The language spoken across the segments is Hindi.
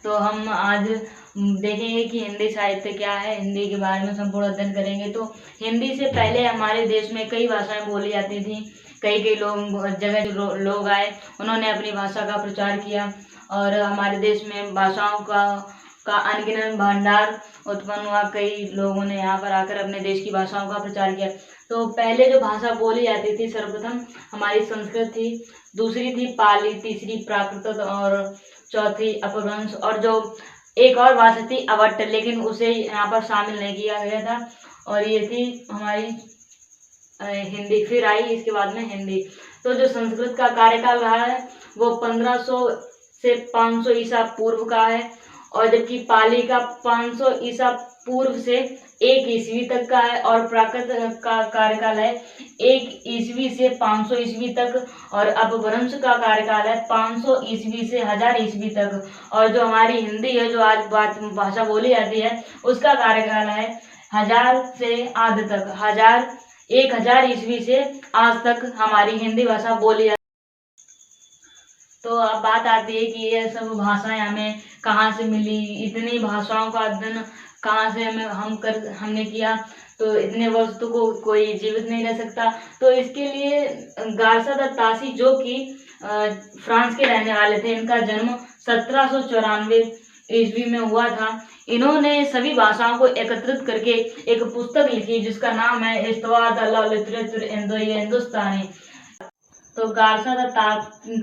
तो हम आज देखेंगे कि हिंदी साहित्य क्या है, हिंदी के बारे में संपूर्ण अध्ययन करेंगे। तो हिंदी से पहले हमारे देश में कई भाषाएं बोली जाती थी। कई कई जगह जो लोग आए, उन्होंने अपनी भाषा का प्रचार किया और हमारे देश में भाषाओं का अनगिनत भंडार उत्पन्न हुआ। कई लोगों ने यहाँ पर आकर अपने देश की भाषाओं का प्रचार किया। तो पहले जो भाषा बोली जाती थी, सर्वप्रथम हमारी संस्कृत थी, दूसरी थी पाली, तीसरी प्राकृत और चौथी अपभ्रंश, और जो एक और भाषा थी अवट्ट, लेकिन उसे यहाँ पर शामिल नहीं किया गया था। और ये थी हमारी हिंदी। फिर आई इसके बाद में हिंदी। तो जो संस्कृत का कार्यकाल रहा है वो 1500 से 500 ईसा पूर्व का है, और जबकि पाली का 500 ईसा पूर्व से 1 ईस्वी तक का है, और प्राकृत का कार्यकाल है 1 ईस्वी से 500 ईस्वी तक, और अपभ्रंश का कार्यकाल है 500 ईस्वी से 1000 ईस्वी तक। और जो हमारी हिंदी है, जो आज भाषा बोली जाती है, उसका कार्यकाल है 1000 से आज तक, 1000 ईस्वी से आज तक हमारी हिंदी भाषा बोली जाती है। तो अब बात आती है कि ये सब भाषाएं हमें कहाँ से मिली, इतनी भाषाओं का अध्ययन कहाँ से हमने किया। तो इतने वर्ष तो कोई जीवित नहीं रह सकता। तो इसके लिए गारसा द तासी, जो कि फ्रांस के रहने वाले थे, इनका जन्म 1794 ईस्वी में हुआ था। इन्होंने सभी भाषाओं को एकत्रित करके एक पुस्तक लिखी जिसका नाम है हिस्तवाद अला लिटरेचर हिंदुस्तानी। तो गारसा द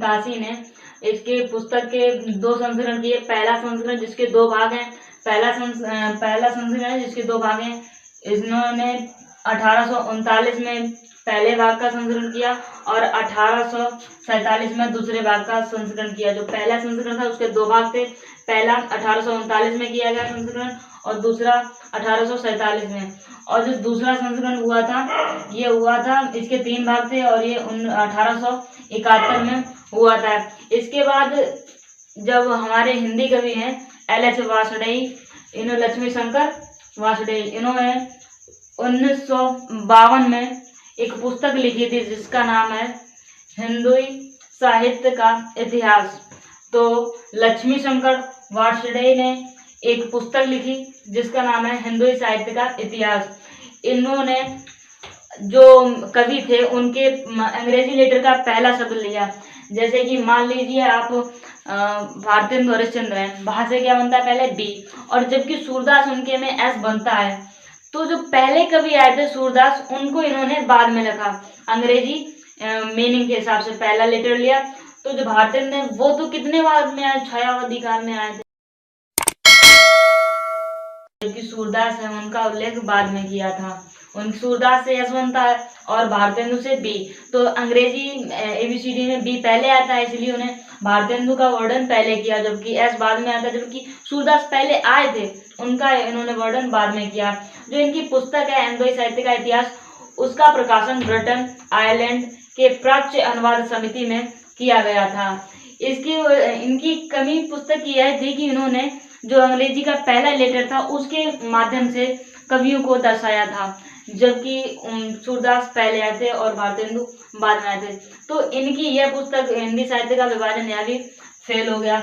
तासी ने इसके पुस्तक के 2 संस्करण किए। पहला संस्करण जिसके 2 भाग हैं, पहला संस्करण है जिसके 2 भाग हैं। इन्होंने 1839 में पहले भाग का संस्करण किया और 1847 में दूसरे भाग का संस्करण किया। जो पहला संस्करण था उसके 2 भाग थे, पहला 1839 में किया गया संस्करण और दूसरा 1847 में। और जो दूसरा संस्करण हुआ था, ये हुआ था, इसके 3 भाग थे और ये 1871 में हुआ था। इसके बाद जब हमारे हिंदी कवि हैं LH वासुदेव, इन्होंने लक्ष्मी शंकर वासुदेव, इन्होंने 1952 में एक पुस्तक लिखी थी जिसका नाम है हिंदी साहित्य का इतिहास। तो लक्ष्मी शंकर वासुदेव ने एक पुस्तक लिखी जिसका नाम है हिंदी साहित्य का इतिहास। इन्होंने जो कवि थे उनके अंग्रेजी लेटर का पहला शब्द लिया। जैसे कि मान लीजिए आप भारतेंदु हरिश्चंद्र हैं, वहां से क्या बनता है पहले बी, और जबकि सूरदास उनके में एस बनता है। तो जो पहले कवि आए थे सूरदास, उनको इन्होंने बाद में लिखा, अंग्रेजी मीनिंग के हिसाब से पहला लेटर लिया। तो जो भारतेंदु हैं वो तो कितने बाद में आए, छायावधि काल में आए थे, जबकि सूरदास है उनका उल्लेख बाद में किया था। उन सूरदास से एस बनता है और भारतेंदु से बी। तो अंग्रेजी ABCD में बी पहले आता है, इसलिए उन्हें भारतेंदु का वर्णन पहले किया, जबकि एस बाद में आता है। जबकि सूरदास पहले आए थे, उनका इन्होंने वर्णन बाद में किया। जो इनकी पुस्तक है हिंदी साहित्य का इतिहास, उसका प्रकाशन ब्रिटेन आयरलैंड के प्राच्य अनुवाद समिति में किया गया था। इनकी कमी पुस्तक की यह थी कि इन्होंने जो अंग्रेजी का पहला लेटर था उसके माध्यम से कवियों को दर्शाया था, जबकि सूरदास पहले आए थे और भारतेंदु बाद में आए थे। तो इनकी यह पुस्तक हिंदी साहित्य का विभाजन यहाँ भी फेल हो गया।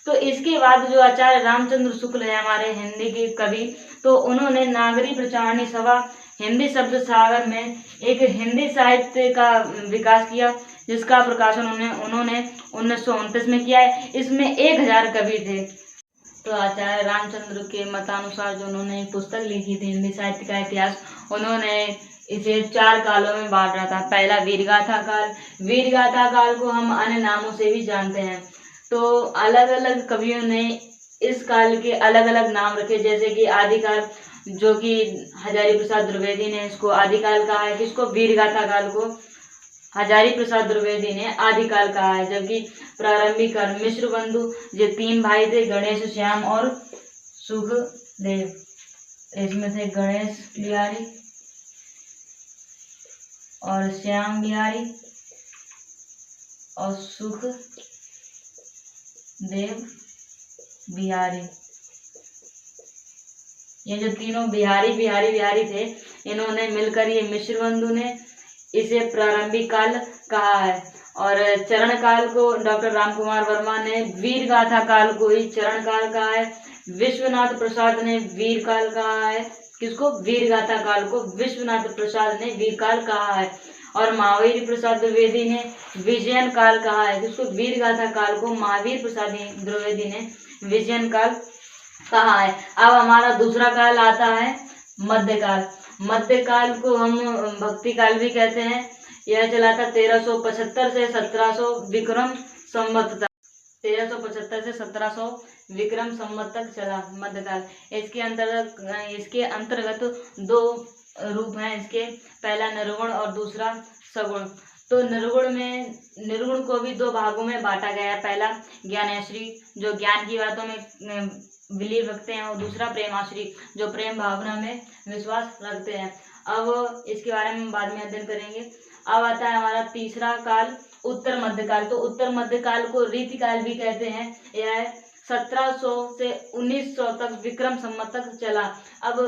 तो इसके बाद जो आचार्य रामचंद्र शुक्ल है हमारे हिंदी के कवि, तो उन्होंने नागरी प्रचारणी सभा हिंदी शब्द सागर में एक हिंदी साहित्य का विकास किया, जिसका प्रकाशन उन्होंने 1929 में किया है। इसमें 1000 कवि थे। तो आचार्य रामचंद्र के मतानुसार जो उन्होंने पुस्तक लिखी थी हिंदी साहित्य का इतिहास, उन्होंने इसे 4 कालों में बांट रहा था। पहला वीरगाथा काल, वीरगाथा काल को हम अन्य नामों से भी जानते हैं। तो अलग अलग कवियों ने इस काल के अलग अलग नाम रखे, जैसे कि आदिकाल, जो कि हजारी प्रसाद द्विवेदी ने इसको आदिकाल कहा है, किसको, वीरगाथा काल को हजारी प्रसाद द्विवेदी ने आदिकाल कहा है। जबकि प्रारंभिक काल मिश्र बंधु, ये 3 भाई थे, गणेश, श्याम और सुखदेव। इसमें से गणेश बिहारी और श्याम बिहारी और सुखदेव बिहारी, ये जो तीनों बिहारी थे, इन्होंने मिलकर ये मिश्र बंधु ने इसे प्रारंभिक काल कहा है। और चरण काल को डॉक्टर राम कुमार वर्मा ने वीर गाथा काल को ही चरण काल कहा है। विश्वनाथ प्रसाद ने वीर काल कहा है। किसको? वीर गाथा काल को विश्वनाथ प्रसाद ने वीर काल कहा है। और महावीर प्रसाद द्विवेदी ने विजयन काल कहा है। किसको? वीर गाथा काल को महावीर प्रसाद द्विवेदी ने विजयन काल कहा है। अब हमारा दूसरा काल आता है मध्यकाल। मध्यकाल को हम भक्ति काल भी कहते हैं। यह चला था 1375 से 1700 विक्रम संवत तक। 1375 से 1700 विक्रम संवत तक चला मध्यकाल। इसके अंतर्गत दो रूप हैं इसके, पहला निर्गुण और दूसरा सगुण। तो निर्गुण को भी दो भागों में बांटा गया है। पहला ज्ञानेश्वरी, जो ज्ञान की बातों में बिलीव रखते हैं, और दूसरा प्रेमाश्री, जो प्रेम भावना में विश्वास रखते हैं। अब इसके बारे में बाद में अध्ययन करेंगे। अब आता है हमारा तीसरा काल उत्तर मध्यकाल। तो उत्तर मध्यकाल को रीतिकाल भी कहते हैं। यह 1700 से 1900 तक विक्रम संवत तक चला। अब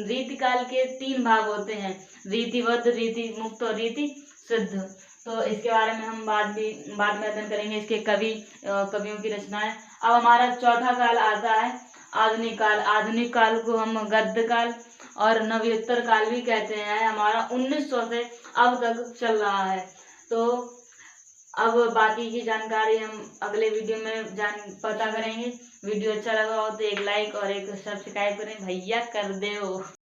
रीतिकाल के 3 भाग होते हैं, रीतिबद्ध, रीति मुक्त और रीति सिद्ध। तो इसके बारे में हम बाद में अध्ययन करेंगे, इसके कवियों की रचनाएं। अब हमारा चौथा काल आता है आधुनिक काल। आधुनिक काल को हम गद्य काल और नवयुत्तर काल भी कहते हैं। हमारा 1900 से अब तक चल रहा है। तो अब बाकी की जानकारी हम अगले वीडियो में पता करेंगे। वीडियो अच्छा लगा हो तो एक लाइक और एक सब्सक्राइब करें भैया, कर दे हो।